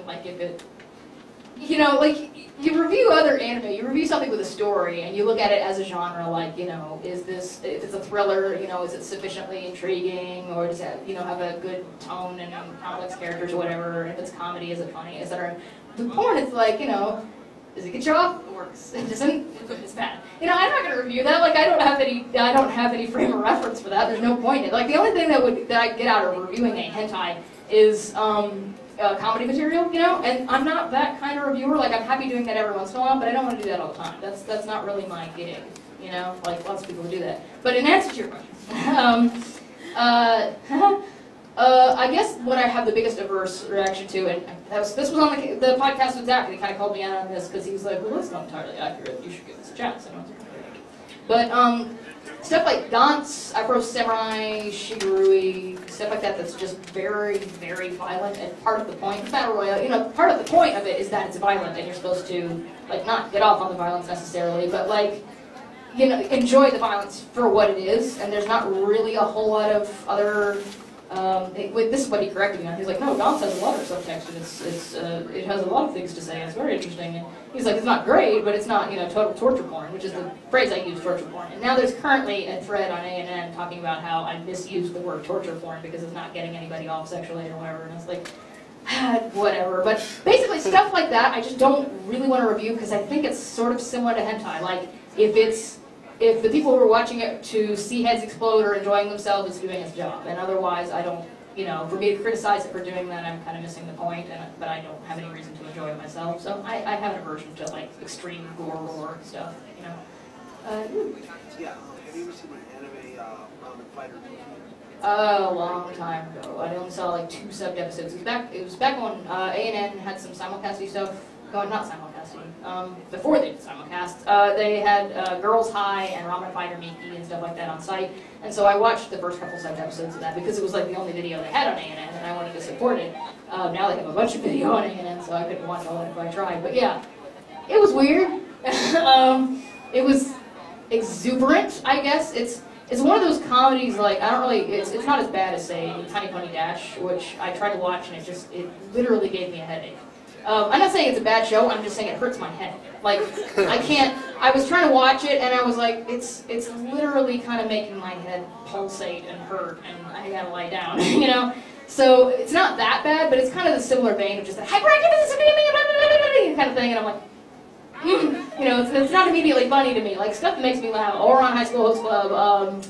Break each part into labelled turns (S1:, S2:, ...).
S1: like if it, you know, like you review other anime, you review something with a story, and you look at it as a genre, like, you know, is this, if it's a thriller, you know, is it sufficiently intriguing, or does it, you know, have a good tone and complex characters or whatever, if it's comedy, is it funny, etc. The porn, it's like, you know, does it get you off? It works. It doesn't. It's bad. You know, I'm not going to review that. Like, I don't have any frame of reference for that. There's no point in it. Like, the only thing that I get out of reviewing a hentai is comedy material. You know, and I'm not that kind of reviewer. Like, I'm happy doing that every once in a while, but I don't want to do that all the time. That's not really my gig. You know, like lots of people do that. But in answer to your question, I guess what I have the biggest adverse reaction to, and this was on the podcast with Zach, and he kind of called me out on this because he was like, well, that's not entirely accurate, you should give this a chance. But stuff like Gantz, Afro Samurai, Shigurui, stuff like that that's just very, very violent, and part of the point, Battle Royale, you know, part of the point of it is that it's violent, and you're supposed to, like, not get off on the violence necessarily, but, like, you know, enjoy the violence for what it is, and there's not really a whole lot of other... this is what he corrected me on. He's like, no, Gantz has a lot of subtext, and it has a lot of things to say, and it's very interesting. And he's like, it's not great, but it's not, you know, total torture porn, which is the phrase I use, torture porn. And now there's currently a thread on ANN talking about how I misused the word torture porn because it's not getting anybody off sexually or whatever, and it's like, whatever. But basically stuff like that I just don't really want to review because I think it's sort of similar to hentai. Like, if the people who are watching it to see heads explode or enjoying themselves, it's doing its job. And otherwise, I don't, you know, for me to criticize it for doing that, I'm kind of missing the point, but I don't have any reason to enjoy it myself. So I have an aversion to, like, extreme gore stuff, you know.
S2: Yeah, have you ever seen an anime Ramen Fighter?
S1: A long time ago. I only saw, like, 2 subbed episodes. It was back when ANN had some simulcasting stuff. Not simulcasting. Before they did simulcast, they had Girls High and Ramen Fighter Miki and stuff like that on site. And so I watched the first couple subbed episodes of that because it was like the only video they had on ANN, and I wanted to support it. Now they have a bunch of video on ANN, so I couldn't watch all of it if I tried. But yeah, it was weird. It was exuberant, I guess. It's one of those comedies, like, I don't really, it's not as bad as, say, Tiny Pony Dash, which I tried to watch, and it literally gave me a headache. I'm not saying it's a bad show, I'm just saying it hurts my head. Like, I was trying to watch it, and I was like, it's literally kind of making my head pulsate and hurt, and I gotta lie down, you know? So, it's not that bad, but it's kind of the similar vein of just like, hyperactive kind of thing, and I'm like, you know, it's not immediately funny to me. Like, stuff that makes me laugh, Ouran High School Host Club,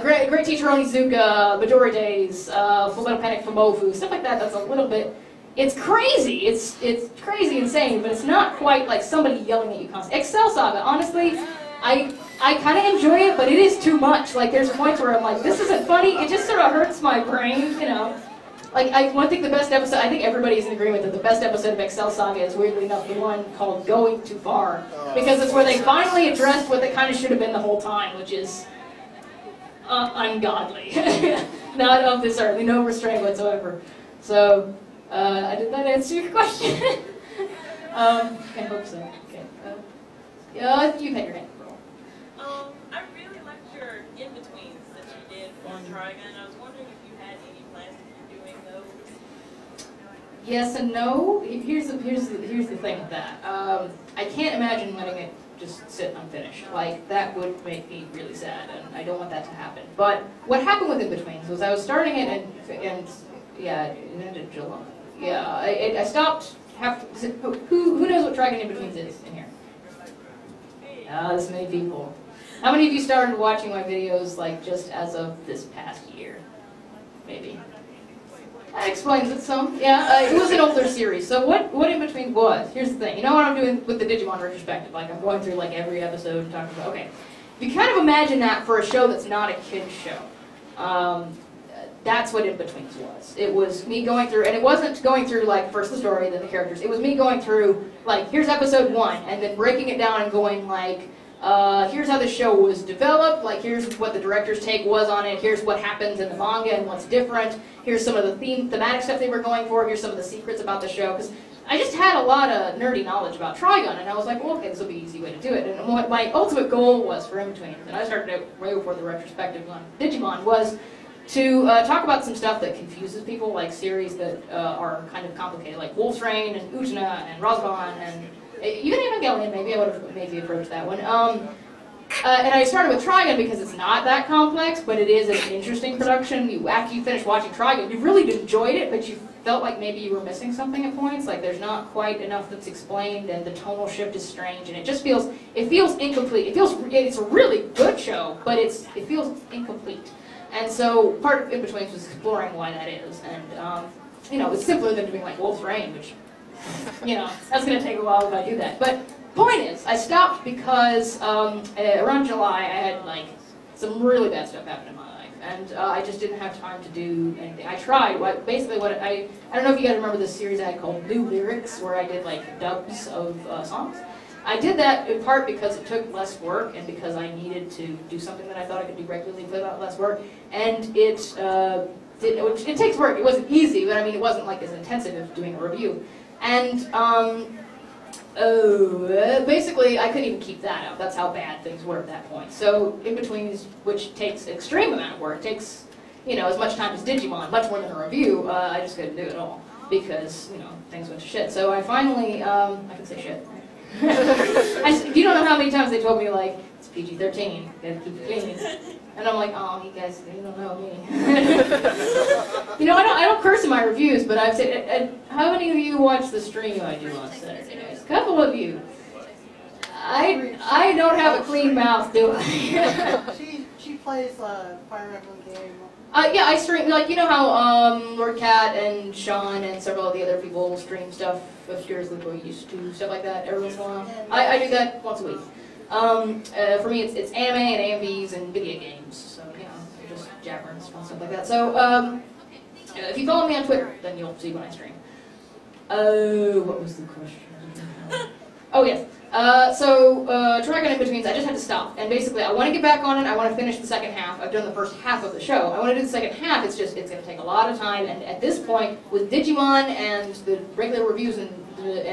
S1: Great Teacher Onizuka, Midori Days, Full Metal Panic Fumofu, stuff like that, that's a little bit... It's crazy. It's crazy insane, but it's not quite like somebody yelling at you constantly. Excel Saga, honestly, I kind of enjoy it, but it is too much. Like, there's points where I'm like, this isn't funny. It just sort of hurts my brain, you know. Like, I think the best episode, I think everybody's in agreement that the best episode of Excel Saga is, weirdly enough, the one called Going Too Far. Because it's where they finally addressed what they kind of should have been the whole time, which is ungodly. Not of this earth, no restraint whatsoever. So... did that answer your question? I hope so. Okay. You had your hand roll.
S3: I really liked your in-betweens that you did for Trigun. I was wondering if you had any plans to doing those.
S1: Yes and no. Here's the thing with that. I can't imagine letting it just sit unfinished. Like, that would make me really sad, and I don't want that to happen. But what happened with in-betweens was I was starting it, and yeah, it ended July. Yeah, I stopped. Who knows what Trigun in-betweens is in here? This many people. How many of you started watching my videos, like, just as of this past year? Maybe. That explains it some. Yeah, it was an older series. So what in-between was? Here's the thing. You know what I'm doing with the Digimon retrospective? Like, I'm going through, like, every episode and talking about, okay. You kind of imagine that for a show that's not a kid's show. That's what In-Betweens was. It was me going through, and it wasn't going through, like, first the story, then the characters. It was me going through, like, here's episode 1, and then breaking it down and going, like, here's how the show was developed, like, here's what the director's take was on it, here's what happens in the manga and what's different, here's some of the thematic stuff they were going for, here's some of the secrets about the show, because I just had a lot of nerdy knowledge about Trigun, and I was like, well, okay, this will be an easy way to do it. And what my ultimate goal was for In-Betweens, and I started it way before the retrospective on Digimon, was to talk about some stuff that confuses people, like series that are kind of complicated, like Wolf's Rain and Utena and Razvan and even Evangelion. Maybe I would have maybe approached that one. And I started with Trigun because it's not that complex, but it is an interesting production. After you finish watching Trigun, you really enjoyed it, but you felt like maybe you were missing something at points. Like there's not quite enough that's explained, and the tonal shift is strange, and it just feels incomplete. It's a really good show, but it feels incomplete. And so part of In-Betweens was exploring why that is, and it's simpler than doing like Wolf's Rain, which that's going to take a while if I do that. But point is, I stopped because around July I had like some really bad stuff happen in my life, and I just didn't have time to do anything. I tried. I don't know if you guys remember this series I had called New Lyrics, where I did like dubs of songs. I did that in part because it took less work and because I needed to do something that I thought I could do regularly without less work, and it takes work. It wasn't easy, but I mean it wasn't like as intensive as doing a review, and basically, I couldn't even keep that up. That's how bad things were at that point. So, In-Betweens, which takes an extreme amount of work, takes, as much time as Digimon, much more than a review, I just couldn't do it all because, things went to shit. So I finally, I can say shit. You don't know how many times they told me, like, it's PG-13, you gotta keep it clean. And I'm like, oh, you guys, you don't know me. I don't curse in my reviews, but I've said, how many of you watch the stream I do on Saturdays? A couple of you. I don't have a clean mouth, do I?
S4: she plays Fire Emblem game.
S1: Yeah, I stream, like, you know how Lord Cat and Sean and several of the other people stream stuff, Obscures Lupo used to, stuff like that every once in a while. I do that once a week. For me, it's anime and AMVs and video games, so, just jabbering and stuff like that. So, if you follow me on Twitter, then you'll see when I stream. What was the question? Oh, yes. Trigun In-Betweens, I just had to stop. And basically, I want to get back on it. I want to finish the second half. I've done the first half of the show. I want to do the second half. It's going to take a lot of time. And at this point, with Digimon and the regular reviews and the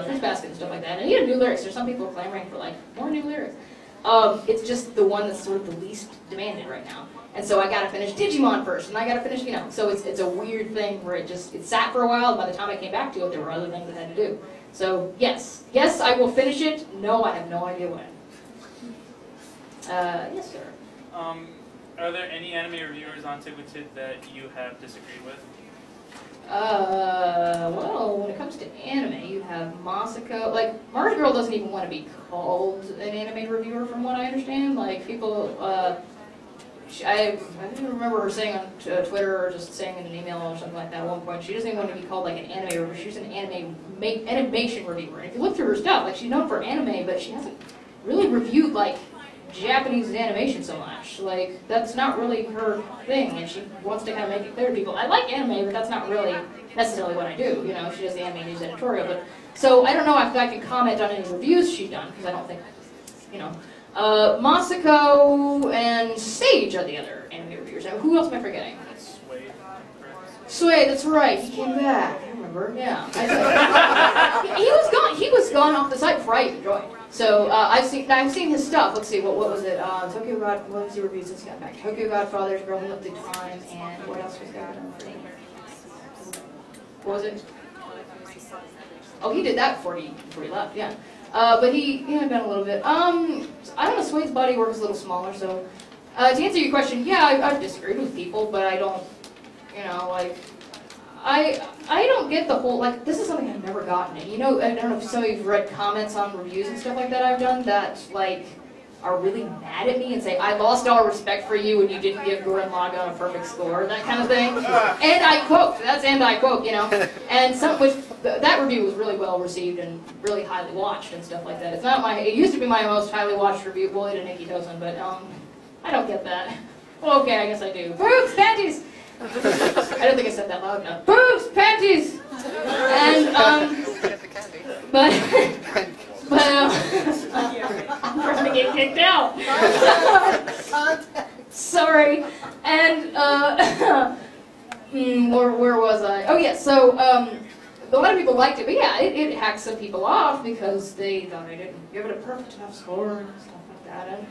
S1: Fruits Basket and stuff like that, and even new lyrics, there's some people clamoring for, like, more new lyrics. It's just the one that's sort of the least demanded right now. And so I got to finish Digimon first, and I got to finish, so it's a weird thing where it sat for a while, and by the time I came back to it, there were other things I had to do. So, yes, I will finish it. No, I have no idea when. Yes, sir.
S5: Are there any anime reviewers on Tigwitid that you have disagreed with?
S1: Well, when it comes to anime, you have Masako. Like, Mars Girl doesn't even want to be called an anime reviewer, from what I understand. Like, people, I didn't remember her saying on Twitter or just saying in an email or something like that at one point. She doesn't even want to be called like an anime reviewer. She's an animation reviewer. And if you look through her stuff, like she's known for anime, but she hasn't really reviewed like Japanese animation so much. Like that's not really her thing, and she wants to kind of make it clear to people. I like anime, but that's not really necessarily what I do. She does the anime news editorial. But so I don't know if I can comment on any reviews she's done because I don't think, Masako and Sage are the other anime reviewers. Now, who else am I forgetting? Sway, that's right. He came back. I remember. Yeah. He was gone off the site before I even joined. So I've seen his stuff. Let's see. What was it? Tokyo God. What was the reviews since he got back? Tokyo Godfathers, Girl Who Looked Through Time, and what else was that? What was it? Oh, he did that before he left. Yeah. But he had done a little bit. I don't know, Sway's body work is a little smaller, so... to answer your question, yeah, I've disagreed with people, but I don't, I don't get the whole, like, this is something I've never gotten. And I don't know if some of you've read comments on reviews and stuff like that I've done that, like, are really mad at me and say, I lost all respect for you and you didn't give Gurren Lagann a perfect score, that kind of thing. And I quote, And that review was really well received and really highly watched and stuff like that. It used to be my most highly watched review, Bullied and Nikki Tosen, but I don't get that. Well, okay, I guess I do. Boobs, panties! I don't think I said that loud enough. Boobs, panties! And, I'm trying to get kicked out. Sorry. And, where was I? Oh, yeah, so, a lot of people liked it, but yeah, it hacked some people off because they thought I didn't give it a perfect enough score and stuff like that. And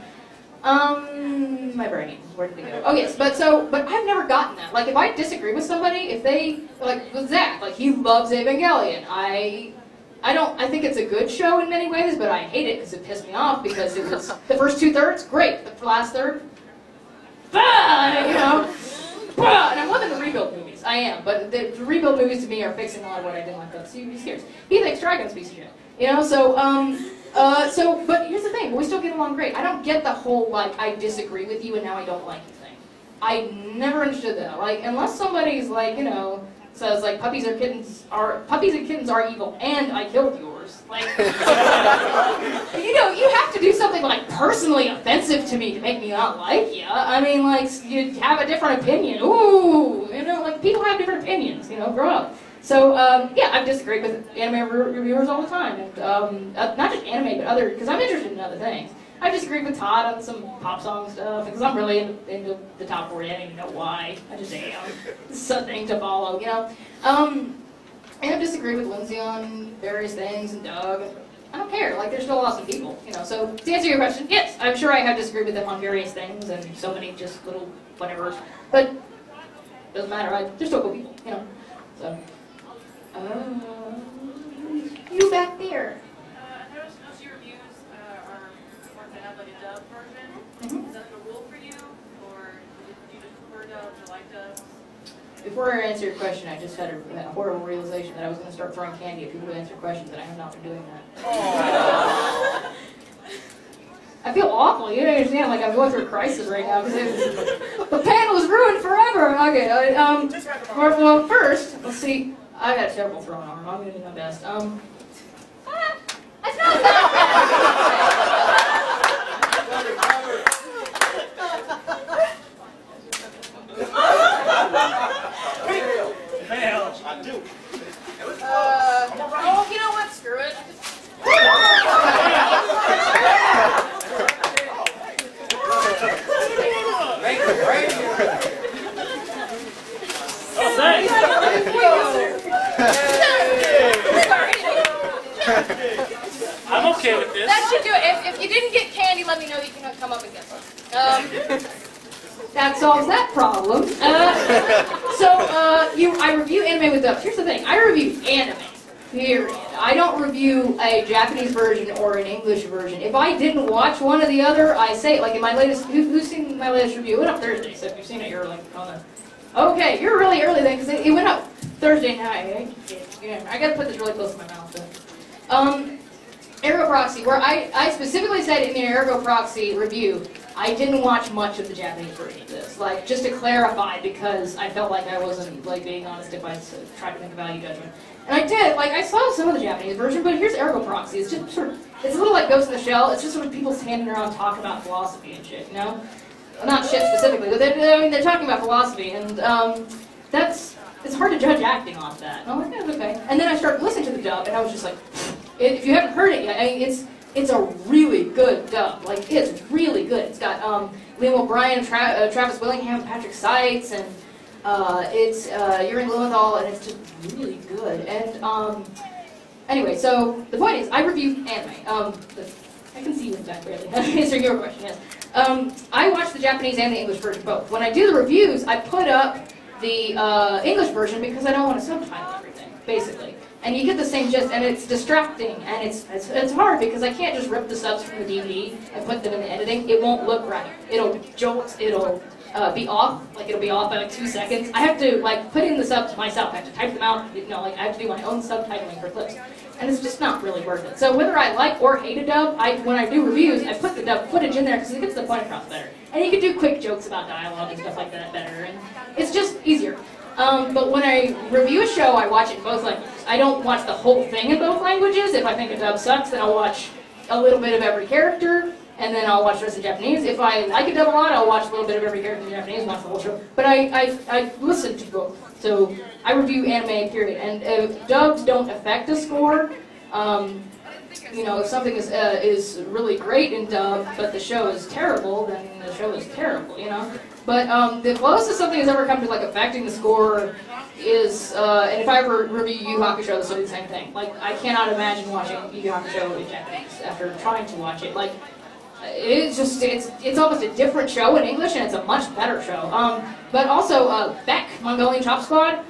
S1: My brain. Where did it go? Oh yes, but I've never gotten that. Like if I disagree with somebody, if they like with Zach, like he loves Evangelion. I think it's a good show in many ways, but I hate it because it pissed me off because it was the first 2/3 great, the last third, you know, and I'm loving the rebuild movies. I am, but the rebuild movies to me are fixing a lot of what I didn't like. So who cares? He thinks Dragon's a piece of shit. You know, but here's the thing, we still get along great. I don't get the whole, like, I disagree with you and now I don't like you thing. I never understood that. Like, unless somebody's like, you know, says like puppies and kittens are evil and I killed yours. Like, you know, you have to do something like personally offensive to me to make me not like you. I mean, like, you have a different opinion. Ooh, you know, like people have different opinions, you know, grow up. So, yeah, I've disagreed with anime reviewers all the time, and not just anime, but other, because I'm interested in other things. I've disagreed with Todd on some pop song stuff, because I'm really into the top 40, I don't even know why, I just am. It's something to follow, you know. And I've disagreed with Lindsay on various things, and Doug, and I don't care, like, they're still awesome people, you know. So, to answer your question, yes, I'm sure I have disagreed with them on various things, and so many just little whatever, but it doesn't matter, they're still cool people, you know, so. You back there.
S3: I noticed most of your reviews are ones that have like a dub version.
S1: Mm-hmm.
S3: Is that like a rule for you, or do you just prefer dubs or like dubs?
S1: Before I answer your question, I just had a horrible realization that I was going to start throwing candy at people who answer questions, and I have not been doing that. I feel awful. You don't understand. Like I'm going through a crisis right now because the panel is ruined forever. Okay. Well, first, let's see. I got a terrible throwing arm. I'm going to do my best. That's not
S5: Fail.
S2: I do.
S1: oh, you know what? Screw it.
S5: Oh, thanks. I'm okay with this.
S1: That should do it. If you didn't get candy, let me know. You can come up and get some. That solves that problem. I review anime with dubs. Here's the thing. I review anime. Period. I don't review a Japanese version or an English version. If I didn't watch one or the other, I say it. Like in my latest, who's seen my latest review? It went up Thursday, so if you've seen it, you're like on the. Okay, you're really early then, because it went up Thursday night. I gotta put this really close to my mouth. Ergo Proxy, where I specifically said in the Ergo Proxy review, I didn't watch much of the Japanese version of this. Like, just to clarify, because I felt like I wasn't, like, being honest if I tried to make a value judgment. And I did, like, I saw some of the Japanese version, but here's Ergo Proxy. It's just sort of, it's a little like Ghost in the Shell. It's just sort of people standing around talking about philosophy and shit, you know? Well, not shit specifically, but they're talking about philosophy, and it's hard to judge acting off that. And I'm like, yeah, okay. And then I started listening to the dub, and I was just like, if you haven't heard it yet, I mean, it's a really good dub. Like, it's really good. It's got Liam O'Brien, Travis Willingham, Patrick Seitz, and it's Yuri Lowenthal, and it's just really good. And anyway, so the point is, I review anime. I can see you in the back, barely. To answer your question, yes. I watch the Japanese and the English version both. When I do the reviews, I put up the English version because I don't want to subtitle everything, basically. And you get the same gist, and it's distracting, and it's hard because I can't just rip the subs from the DVD and put them in the editing. It won't look right. It'll jolt. It'll be off. Like it'll be off by like 2 seconds. I have to like put in the subs myself. I have to type them out. You know, like I have to do my own subtitling for clips, and it's just not really worth it. So whether I like or hate a dub, when I do reviews, I put the dub footage in there because it gets the point across better. And you can do quick jokes about dialogue and stuff like that better, and it's just easier. But when I review a show, I watch it in both languages. I don't watch the whole thing in both languages. If I think a dub sucks, then I'll watch a little bit of every character, and then I'll watch the rest in Japanese. If I like a dub a lot, I'll watch a little bit of every character in Japanese and watch the whole show. But I listen to both. So I review anime, period. And if dubs don't affect a score, you know, if something is really great in dub, but the show is terrible, then the show is terrible, you know? But the closest something has ever come to like affecting the score is, and if I ever review Yu Yu Hakusho, this will be the same thing. Like, I cannot imagine watching Yu Yu Hakusho in Japanese after trying to watch it. Like, It's almost a different show in English, and it's a much better show. But also, Beck, Mongolian Chop Squad,